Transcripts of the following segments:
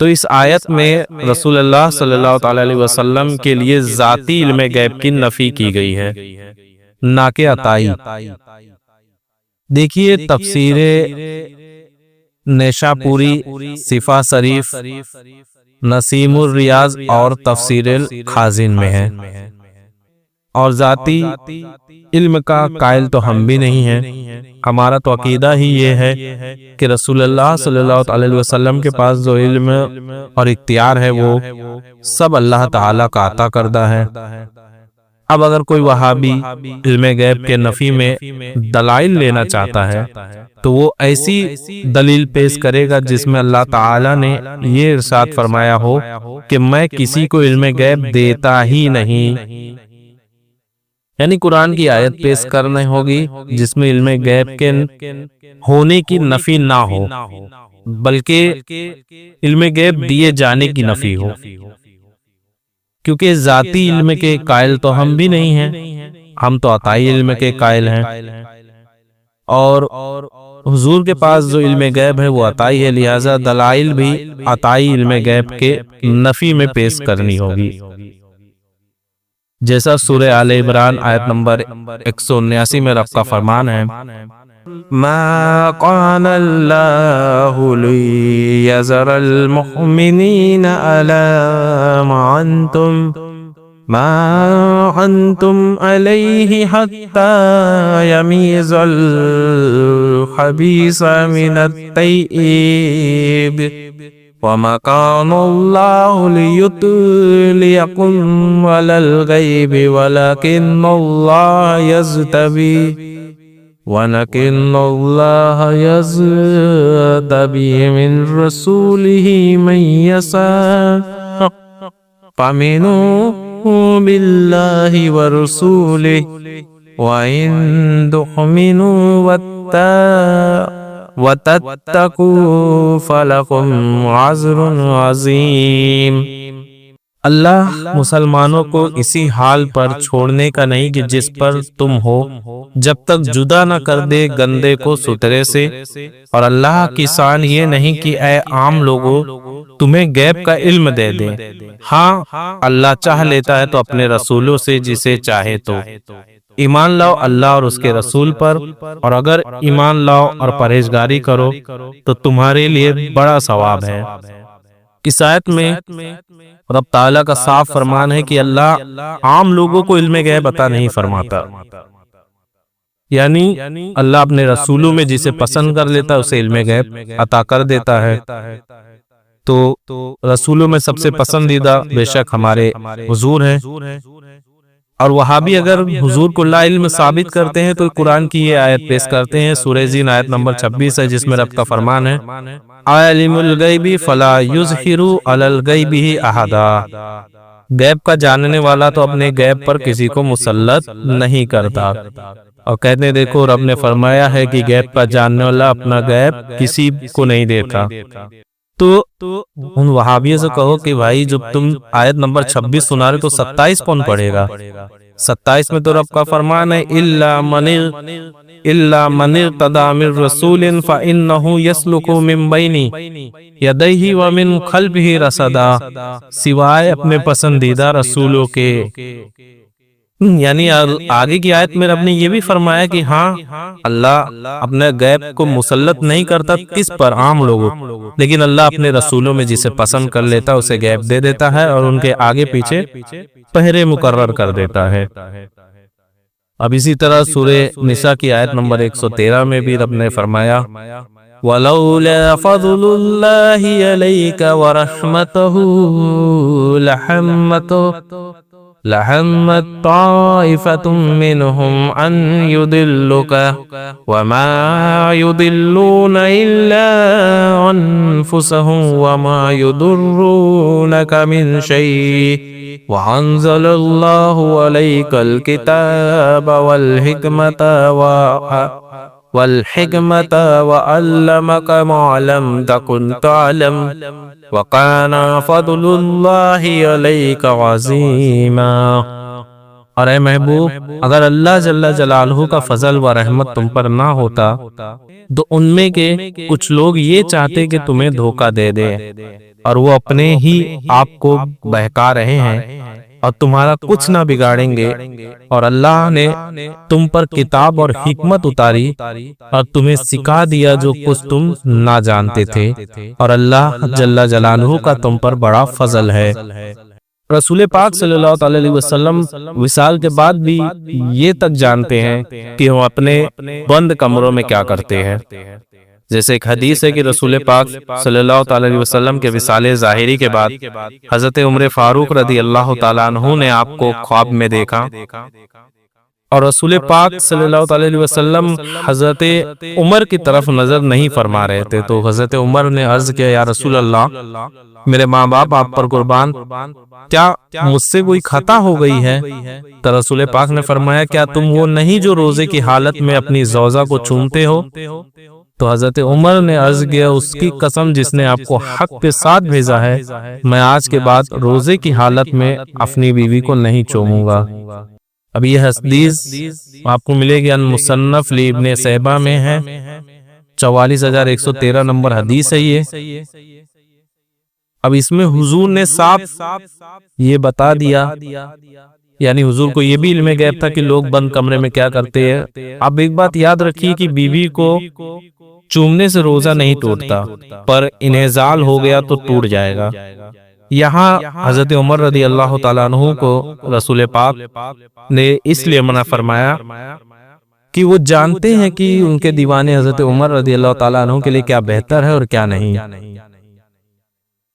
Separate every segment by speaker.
Speaker 1: تو اس آیت میں رسول اللہ صلی اللہ تعالی علیہ وسلم کے لیے ذاتی علم غیب کی نفی کی گئی ہے، نہ کہ عطائی۔ دیکھیے تفسیر نیشاپوری، صفا شریف، نسیم الریاض اور تفسیر الخازن میں ہے۔ اور ذاتی علم کا قائل تو ہم بھی نہیں ہیں، ہمارا تو عقیدہ ہی یہ ہے کہ رسول اللہ صلی اللہ علیہ وسلم کے پاس جو علم اور اختیار ہے وہ سب اللہ تعالیٰ کا عطا کردہ ہے۔ اب اگر کوئی وہابی علم غیب کے نفی میں دلائل لینا چاہتا ہے تو وہ ایسی دلیل پیش کرے گا جس میں اللہ تعالیٰ نے یہ ارشاد فرمایا ہو کہ میں کسی کو علم غیب دیتا ہی نہیں، یعنی قرآن کی آیت پیش کرنے ہوگی جس میں علم غیب کے ہونے کی نفی نہ ہو بلکہ علم غیب دیے جانے کی نفی ہو، کیونکہ ذاتی علم کے قائل تو ہم بھی نہیں ہیں، ہم تو عطائی علم کے قائل ہیں، اور حضور کے پاس جو علم غیب ہے وہ عطائی ہے، لہذا دلائل بھی عطائی علم غیب کے نفی میں پیش کرنی ہوگی، جیسا سورہ آل عمران آیت نمبر 179 میں رب کا فرمان ہے، ما قال اللہ لیذر المؤمنین علی ما انتم علیہ حتی یمیز الخبیث من الطیب وما كان الله ليطلعكم على الغيب ولكن الله يجتبي من رسوله من يشاء فآمنوا بالله ورسوله وإن تؤمنوا وَتَتَّقُوا فَلَكُمْ عَجْرٌ عَظِيمٌ۔ اللہ مسلمانوں کو اسی حال پر چھوڑنے کا نہیں کہ جس پر تم ہو، جب تک جدا نہ کر دے گندے کو ستھرے سے، اور اللہ کی شان یہ نہیں کہ اے عام لوگوں تمہیں غیب کا علم دے دے، ہاں اللہ چاہ لیتا ہے تو اپنے رسولوں سے جسے چاہے تو ایمان لاؤ اللہ اور اس کے رسول پر، اور اگر ایمان لاؤ اور پرہیزگاری کرو تو تمہارے لیے بڑا ثواب ہے۔ اس آیت میں رب تعالیٰ کا صاف فرمان ہے کہ اللہ عام لوگوں کو علم غیب عطا نہیں فرماتا، یعنی اللہ اپنے رسولوں میں جسے پسند کر لیتا ہے اسے علم غیب عطا کر دیتا ہے۔ تو رسولوں میں سب سے پسندیدہ بے شک ہمارے حضور ہیں، اور وہابی اگر حضور کو لا علم ثابت کرتے ہیں تو قرآن کی یہ آیت پیش کرتے ہیں، سورہ زین آیت نمبر 26 ہے، جس میں رب کا فرمان ہے، عالم الغیب فلا یظہر علی الغیب احدا، غیب کا جاننے والا تو اپنے غیب پر کسی کو مسلط نہیں کرتا، اور کہتے ہیں دیکھو رب نے فرمایا ہے کہ غیب کا جاننے والا اپنا غیب کسی کو نہیں دیتا۔ تو ان وہابیوں سے کہو کہ بھائی جب تم آیت نمبر 26 سنا رہے تو 27 کون پڑھے گا؟ 27 میں تو رب کا فرمان ہے الا من ارتضى من رسول فانه يسلك من بين يديه ومن خلفه رصدا، سوائے اپنے پسندیدہ رسولوں کے، یعنی آگے کی آیت میں رب نے یہ بھی فرمایا کہ ہاں اللہ اپنے غیب کو مسلط نہیں کرتا کس پر؟ عام لوگوں، لیکن اللہ اپنے رسولوں میں جسے پسند کر لیتا اسے غیب دے دیتا ہے اور ان کے آگے پیچھے پہرے مقرر کر دیتا ہے۔ اب اسی طرح سورہ نساء کی آیت نمبر 113 میں بھی رب نے فرمایا وَلَوْلَا فَضْلُ اللَّهِ عَلَيْكَ وَرَحْمَتُهُ لَهَمَّتْ طَائِفَةٌ مِّنْهُمْ أَن يُضِلُّكَ وَمَا يُضِلُّونَ إِلَّا أَنفُسَهُمْ وَمَا يُضِرُّونَكَ مِنْ شَيْءٍ وَأَنزَلَ اللَّهُ عَلَيْكَ الْكِتَابَ وَالْحِكْمَةَ وَعَلَّمَكَ مَا لَمْ تَكُنْ تَعْلَمْ وَكَانَ فَضْلُ اللَّهِ عَلَيْكَ عَظِيمًا۔ اور اے محبوب، اگر اللہ جل جلالہ کا فضل و رحمت تم پر نہ ہوتا تو ان میں کے کچھ لوگ یہ چاہتے کہ تمہیں دھوکہ دے دے، اور وہ اپنے ہی آپ کو بہکا رہے ہیں اور تمہارا کچھ نہ بگاڑیں گے، اور اللہ نے تم پر کتاب اور حکمت اتاری اور تمہیں سکھا دیا جو کچھ تم نہ جانتے تھے، اور اللہ جل جلالہ کا تم پر بڑا فضل ہے۔ رسول پاک صلی اللہ علیہ وسلم وصال کے بعد بھی یہ تک جانتے ہیں کہ وہ اپنے بند کمروں میں کیا کرتے ہیں۔ جیسے ایک حدیث ہے کہ رسول پاک صلی اللہ علیہ وسلم کے وصال ظاہری کے بعد حضرت عمر فاروق رضی اللہ تعالیٰ عنہ نے آپ کو خواب میں دیکھا، اور رسول پاک صلی اللہ علیہ وسلم حضرت عمر کی طرف نظر نہیں فرما رہے تھے، تو حضرت عمر نے عرض کیا، یا رسول اللہ، میرے ماں باپ آپ پر قربان، کیا مجھ سے کوئی خطا ہو گئی ہے؟ تو رسول پاک نے فرمایا، کیا تم وہ نہیں جو روزے کی حالت میں اپنی زوجہ کو چومتے ہو؟ تو حضرت عمر نے عرض کیا، اس کی قسم جس نے آپ کو حق کے ساتھ بھیجا ہے، میں آج کے بعد روزے کی حالت میں اپنی بیوی کو نہیں چوموں گا۔ اب یہ حدیث آپ کو ملے گی المصنف لابن صحبہ میں ہے، 44,113 نمبر حدیث ہے یہ۔ اب اس میں حضور نے صاف یہ بتا دیا، یعنی حضور کو یہ بھی علم غیب تھا کہ لوگ بند کمرے میں کیا کرتے ہیں۔ اب ایک بات یاد رکھیے کہ بیوی کو چومنے سے روزہ نہیں ٹوٹتا، پر انعزال ہو گیا تو ٹوٹ جائے گا۔ یہاں حضرت عمر رضی اللہ تعالیٰ عنہ کو رسول پاک نے اس لیے منع فرمایا کہ وہ جانتے ہیں کہ ان کے دیوانے حضرت عمر رضی اللہ تعالیٰ عنہ کے لیے کیا بہتر ہے اور کیا نہیں۔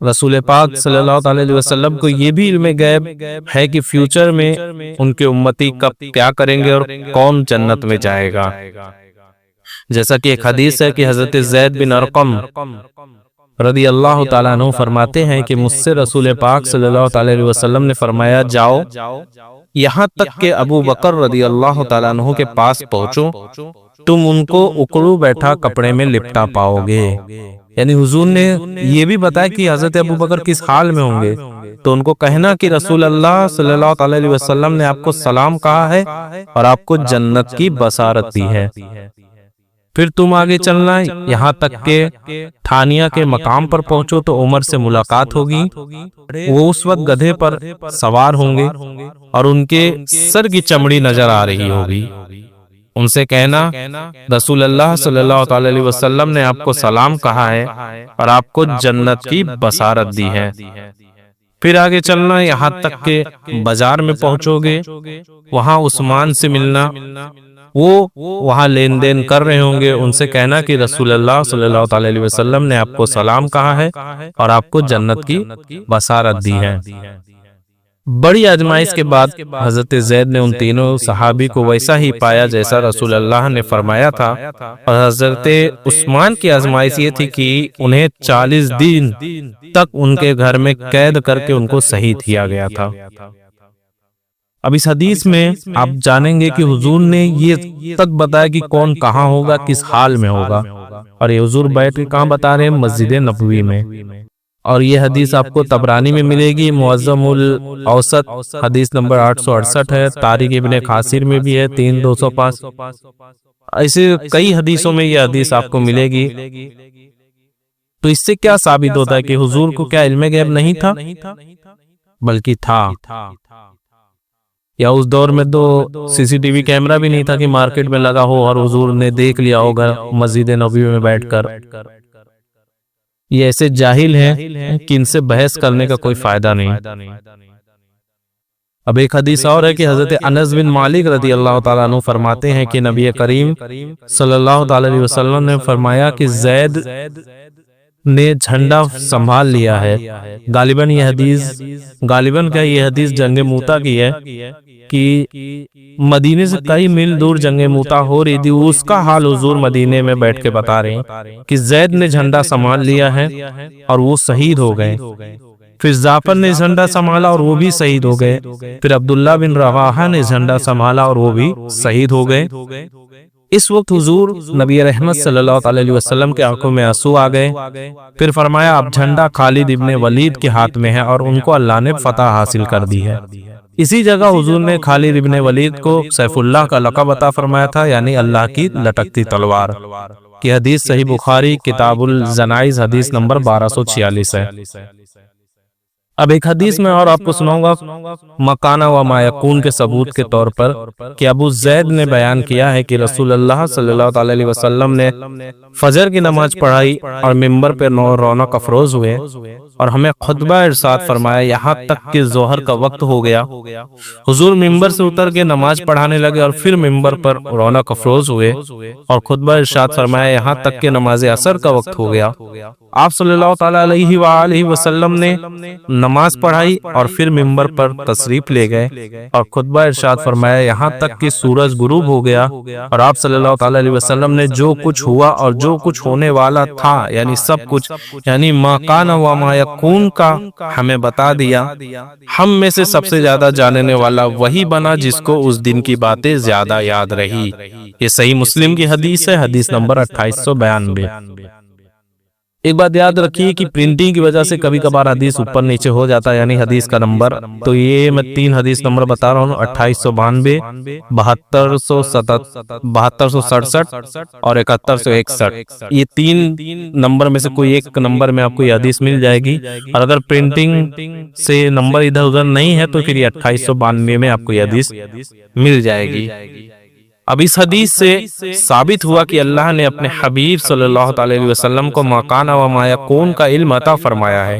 Speaker 1: رسول پاک صلی اللہ علیہ وسلم کو یہ بھی علم غیب ہے کہ فیوچر میں ان کے امتی کب کیا کریں گے اور کون جنت میں جائے گا۔ جیسا کہ ایک حدیث ہے کہ حضرت زید بن ارقم رضی اللہ تعالیٰ عنہ فرماتے ہیں کہ مجھ سے رسول پاک صلی اللہ علیہ وسلم نے فرمایا، جاؤ یہاں تک کہ ابو بکر رضی اللہ تعالیٰ عنہ کے پاس پہنچو، تم ان کو اکڑو بیٹھا کپڑے میں لپٹا پاؤ گے۔ یعنی حضور نے یہ بھی بتایا کہ حضرت ابو بکر کس حال میں ہوں گے، تو ان کو کہنا کہ رسول اللہ صلی اللہ علیہ وسلم نے آپ کو سلام کہا ہے اور آپ کو جنت کی بشارت دی ہے۔ پھر تم آگے چلنا یہاں تک کہ تھانیہ کے مقام پر پہنچو تو عمر سے ملاقات ہوگی۔ وہ اس وقت گدھے پر سوار ہوں گے اور ان کے سر کی چمڑی نظر آ رہی ہوگی۔ ان سے کہنا، رسول اللہ صلی اللہ علیہ وسلم نے آپ کو سلام کہا ہے اور آپ کو جنت کی بشارت دی ہے۔ پھر آگے چلنا یہاں تک کہ بازار میں پہنچو گے، وہاں عثمان سے ملنا، وہ وہاں لین دین کر رہے ہوں گے۔ ان سے کہنا کہ رسول اللہ صلی اللہ علیہ وسلم نے آپ کو سلام کہا ہے اور آپ کو جنت کی بشارت دی ہے۔ بڑی آزمائش کے بعد حضرت زید نے ان تینوں صحابی کو ویسا ہی پایا جیسا رسول اللہ نے فرمایا تھا، اور حضرت عثمان کی آزمائش یہ تھی کہ انہیں 40 دن تک ان کے گھر میں قید کر کے ان کو شہید کیا گیا تھا۔ اب اس حدیث میں آپ جانیں گے کہ حضور نے یہ تک بتایا کہ کون کہاں ہوگا، کس حال میں ہوگا، اور یہ حضور بیٹھ کے کہاں بتا رہے ہیں؟ مسجد نبوی میں۔ اور یہ حدیث آپ کو طبرانی میں ملے گی، معظم الاوسط حدیث نمبر 868 ہے، تاریخ ابن خاصر میں بھی ہے 3205۔ ایسے کئی حدیثوں میں یہ حدیث آپ کو ملے گی۔ تو اس سے کیا ثابت ہوتا ہے کہ حضور کو کیا علم غیب نہیں تھا، بلکہ تھا۔ یا اس دور میں تو CCTV کیمرہ بھی نہیں تھا کہ مارکیٹ میں لگا ہو اور حضور نے دیکھ لیا ہوگا مسجد نبوی میں بیٹھ کر۔ یہ ایسے جاہل ہیں کہ ان سے بحث کرنے کا کوئی فائدہ نہیں۔ اب ایک حدیث اور ہے کہ حضرت انس بن مالک رضی اللہ تعالیٰ عنہ فرماتے ہیں کہ نبی کریم صلی اللہ علیہ وسلم نے فرمایا کہ زید نے جھنڈا سنبھال لیا ہے۔ غالباً یہ حدیث جنگ موتا کی ہے کہ مدینے سے کئی میل دور جنگ موتا ہو رہی تھی، اس کا حال حضور مدینے میں بیٹھ کے بتا رہے ہیں کہ زید نے جھنڈا سنبھال لیا ہے اور وہ شہید ہو گئے۔ پھر جعفر نے جھنڈا سنبھالا اور وہ بھی شہید ہو گئے۔ پھر عبداللہ بن رواحہ نے جھنڈا سنبھالا اور وہ بھی شہید ہو گئے۔ اس وقت حضور نبی رحمت صلی اللہ علیہ وسلم کے آنکھوں میں آنسو آ گئے۔ پھر فرمایا، اب جھنڈا خالد ابن ولید کے ہاتھ میں ہے اور ان کو اللہ نے فتح حاصل کر دی ہے۔ اسی جگہ حضور نے خالد ابن ولید کو سیف اللہ کا لقب عطا فرمایا تھا، یعنی اللہ کی لٹکتی تلوار کی حدیث صحیح بخاری کتاب الجنائز حدیث نمبر 1246 ہے۔ اب ایک حدیث میں اور آپ کو سناؤں گا مکانہ و ما یکون کے ثبوت کے طور پر کہ ابو زید نے بیان کیا ہے کہ رسول اللہ صلی اللہ علیہ وسلم نے فجر کی نماز پڑھائی اور ممبر پہ رونق افروز ہوئے اور ہمیں خطبہ ارشاد فرمایا یہاں تک کہ ظہر کا وقت ہو گیا۔ حضور ممبر سے اتر کے نماز پڑھانے لگے اور پھر ممبر پر رونق افروز ہوئے اور خطبہ ارشاد فرمایا یہاں تک کہ نماز عصر کا وقت ہو گیا۔ آپ صلی اللہ تعالیٰ علیہ وآلہ وسلم نے نماز پڑھائی اور پھر ممبر پر تشریف لے گئے اور خطبہ ارشاد فرمایا یہاں تک کہ سورج غروب ہو گیا، اور آپ صلی اللہ تعالیٰ علیہ وسلم نے جو کچھ ہوا اور جو کچھ ہونے والا تھا یعنی سب کچھ، یعنی ما کان و ما یکون کا ہمیں بتا دیا۔ ہم میں سے سب سے زیادہ جاننے والا وہی بنا جس کو اس دن کی باتیں زیادہ یاد رہی۔ یہ صحیح مسلم کی حدیث ہے، حدیث نمبر 2892۔ ایک بات یاد رکھیے کہ پرنٹنگ کی وجہ سے کبھی کبھار حدیث اوپر نیچے ہو جاتا ہے، یعنی حدیث کا نمبر، تو یہ میں 3 حدیث نمبر بتا رہا ہوں، 2892، 7267 اور 7161۔ یہ 3 نمبر میں سے کوئی ایک نمبر میں آپ کو یہ حدیث مل جائے گی، اور اگر پرنٹنگ سے نمبر ادھر ادھر نہیں ہے تو پھر یہ 2892 میں آپ کو یہ حدیث مل جائے گی۔ اب اس حدیث سے ثابت ہوا کہ اللہ نے اپنے حبیب صلی اللہ علیہ وسلم کو ما کان و ما یکون کا علم عطا فرمایا ہے،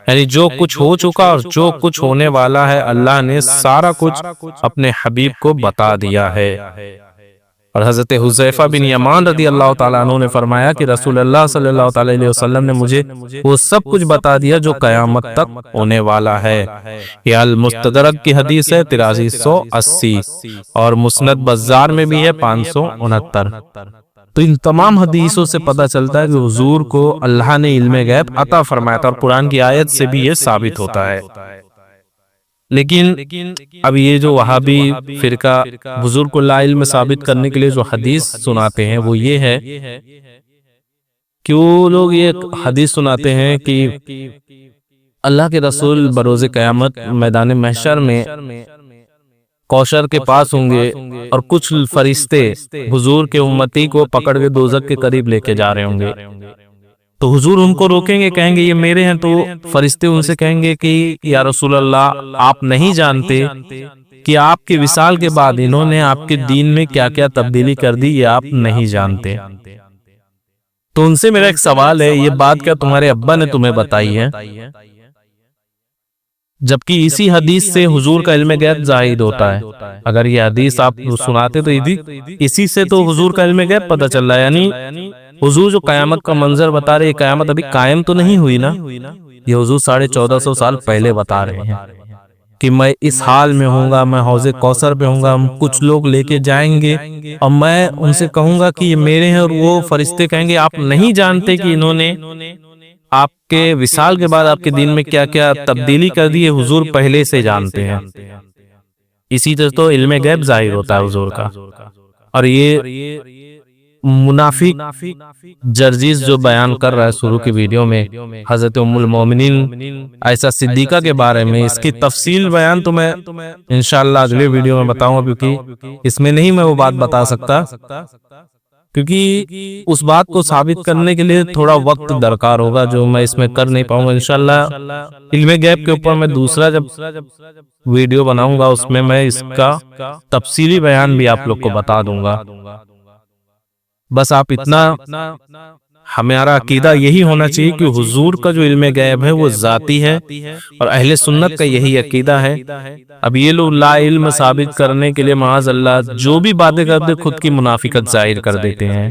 Speaker 1: یعنی جو کچھ ہو چکا اور جو کچھ ہونے والا ہے اللہ نے سارا کچھ اپنے حبیب کو بتا دیا ہے۔ اور حضرت حذیفہ بن یمان رضی اللہ تعالیٰ عنہ نے فرمایا کہ رسول اللہ صلی اللہ تعالیٰ علیہ وسلم نے مجھے وہ سب کچھ بتا دیا جو قیامت تک ہونے والا ہے۔ یہ المستدرک کی حدیث ہے 8380، اور مسند بزار میں بھی ہے 569۔ تو ان تمام حدیثوں سے پتہ چلتا ہے کہ حضور کو اللہ نے علم غیب عطا فرمایا تھا، اور قرآن کی آیت سے بھی یہ ثابت ہوتا ہے۔ لیکن اب یہ جو وہابی فرقہ حضور کو لا علم ثابت کرنے کے لیے جو حدیث سناتے ہیں وہ یہ ہے کہ وہ لوگ یہ حدیث سناتے ہیں کہ اللہ کے رسول بروز قیامت میدان محشر میں کوثر کے پاس ہوں گے اور کچھ فرشتے حضور کے امتی کو پکڑ کے دوزخ کے قریب لے کے جا رہے ہوں گے، تو حضور ان کو روکیں گے، کہیں گے یہ میرے ہیں، تو فرشتے ان سے کہیں گے کہ یا رسول اللہ آپ نہیں جانتے کہ آپ کے وصال کے بعد انہوں نے آپ کے دین میں کیا کیا تبدیلی کر دی، یہ آپ نہیں جانتے۔ تو ان سے میرا ایک سوال ہے، یہ بات کیا تمہارے ابا نے تمہیں بتائی ہے؟ جبکہ اسی حدیث سے حضور کا علم غیب ظاہر ہوتا ہے۔ اگر یہ حدیث آپ سناتے تو اسی سے تو حضور کا علم غیب پتہ چل رہا ہے، یعنی حضور جو قیامت کا منظر بتا رہے ہیں، قیامت ابھی قائم تو نہیں ہوئی نا، یہ حضور 1450 سال پہلے بتا رہے ہیں کہ میں اس حال میں ہوں گا، میں حوض کوثر پہ ہوں گا، ہم کچھ لوگ لے کے جائیں گے اور میں ان سے کہوں گا کہ یہ میرے ہیں، اور وہ فرشتے کہیں گے آپ نہیں جانتے کہ انہوں نے آپ کے وصال کے بعد آپ کے دین میں کیا کیا تبدیلی کر دی ہے، حضور پہلے سے جانتے ہیں۔ اسی طرح تو علم غیب ظاہر ہوتا ہے حضور کا۔ اور یہ منافق جرجیز جو بیان کر رہا ہے شروع کی ویڈیو میں حضرت ام المومنین عائشہ صدیقہ کے بارے میں، اس کی تفصیل بیان تو میں انشاءاللہ اگلے ویڈیو میں بتاؤں گا، کیونکہ اس میں نہیں میں وہ بات بتا سکتا، کیونکہ اس بات کو ثابت کرنے کے لیے تھوڑا وقت درکار ہوگا جو میں اس میں کر نہیں پاؤں گا۔ انشاءاللہ علم غیب کے اوپر میں دوسرا جب ویڈیو بناؤں گا اس میں اس کا تفصیلی بیان بھی آپ لوگ کو بتا دوں گا۔ بس آپ اتنا ہمارا عقیدہ یہی ہونا چاہیے کہ حضور کا جو علم غیب ہے وہ ذاتی ہے، اور اہل سنت کا یہی عقیدہ ہے۔ اب یہ لوگ لا علم ثابت کرنے کے لیے معاذ اللہ جو بھی باتیں کرتے خود کی منافقت ظاہر کر دیتے ہیں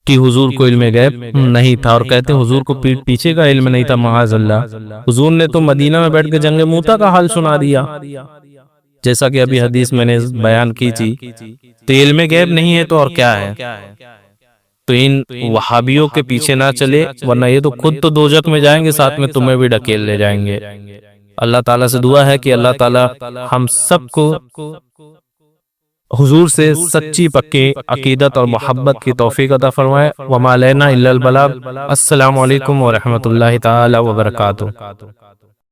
Speaker 1: کہ حضور کو علم غیب نہیں تھا، اور کہتے ہیں حضور کو پیٹھ پیچھے کا علم نہیں تھا معاذ اللہ۔ حضور نے تو مدینہ میں بیٹھ کے جنگ موتا کا حال سنا دیا، جیسا کہ ابھی حدیث میں نے بیان کی تھی۔ تو علم غیب نہیں ہے تو اور کیا ہے؟ تو ان وہابیوں کے پیچھے نہ چلے، ورنہ یہ تو خود تو دوزخ میں جائیں گے، ساتھ میں تمہیں بھی ڈھکیل لے جائیں گے۔ اللہ تعالیٰ سے دعا ہے کہ اللہ تعالیٰ ہم سب کو حضور سے سچی پکی عقیدت اور محبت کی توفیق عطا فرمائے۔ وما علینا الا البلاغ۔ السلام علیکم ورحمۃ اللہ تعالی وبرکاتہ۔